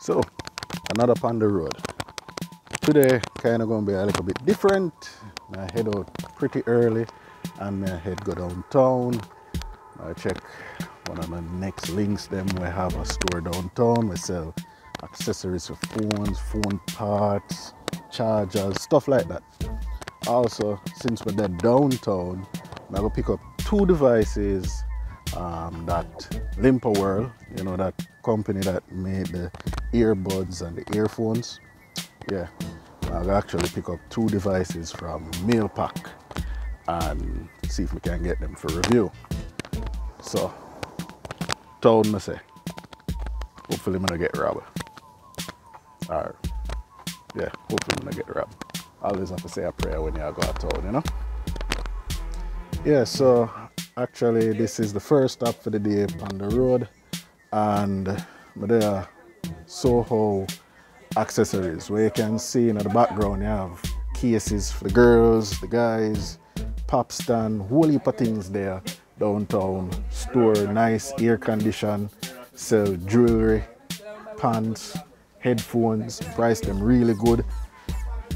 So, another Pon Di Road. Today, kind of going to be a little bit different. I head out pretty early and I head go downtown. I check one of the next links. Them we have a store downtown. We sell accessories for phones, phone parts, chargers, stuff like that. Also, since we're there downtown, I'm going to pick up two devices that Limpa World, you know, that company that made the earbuds and the earphones. Yeah, I'll actually pick up two devices from Mail Pack and see if we can get them for review. So, town me say, hopefully I'm gonna get robbed. Or, yeah, hopefully I'm gonna get robbed. I always have to say a prayer when you go out town, you know? Yeah, so actually this is the first stop for the day on the road, and there Soo Ho Accessories, where you can see in the background you have cases for the girls, the guys, pop stand, whole heap of things there. Downtown store, nice air condition, sell jewelry, pants, headphones, price them really good.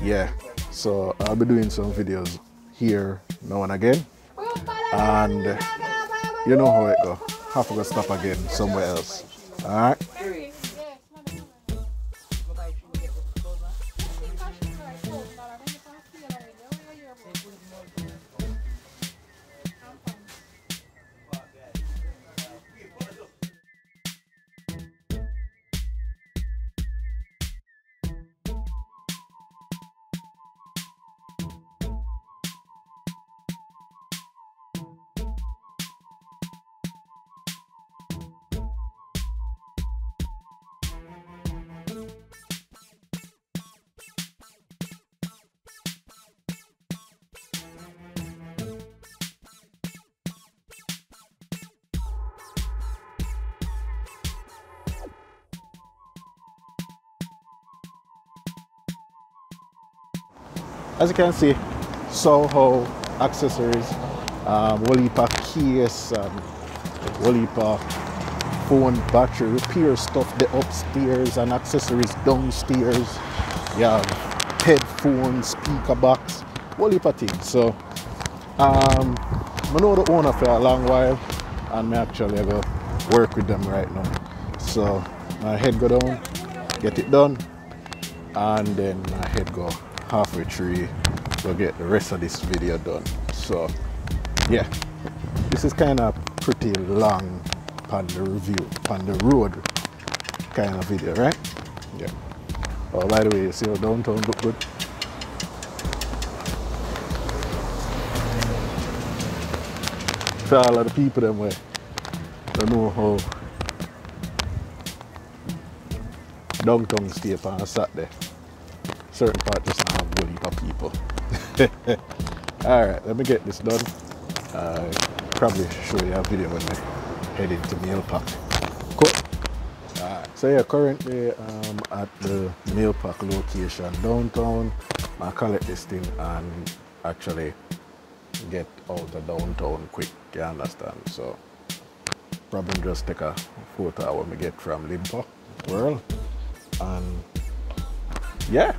Yeah, so I'll be doing some videos here now and again, and you know how it go. Have to go stop again somewhere else. All right. As you can see, Soo Ho Accessories, whole heap of case and whole heap of phone battery repair stuff the upstairs and accessories downstairs. You have headphones, speaker box, whole heap of things. So I know the owner for a long while and I actually go work with them right now. So my head go down, get it done, and then my head go halfway through, we'll get the rest of this video done. So yeah, this is kind of pretty long Pon Di review, Pon Di Road kind of video, right? Yeah. Oh, by the way, you see how downtown look good? For all of the people them way, don't know how downtown stay on a Saturday. Certain part just not have a heap of people. Alright, let me get this done. Probably show you a video when I head into Mail Pack. Cool. Alright, so yeah, currently at the Mail Pack location downtown. I collect this thing and actually get out of downtown quick, you understand? So probably just take a photo when we get from Limpa World. And yeah.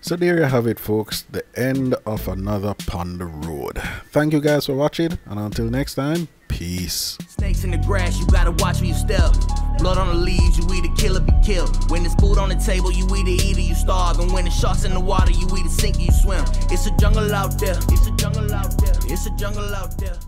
So there you have it, folks, the end of another Pon Di Road. Thank you guys for watching, and until next time, peace. Snakes in the grass, you gotta watch where you step. Blood on the leaves, you either kill or be killed. When there's food on the table, you either eat or you starve. And when there's sharks in the water, you either sink or you swim. It's a jungle out there. It's a jungle out there. It's a jungle out there.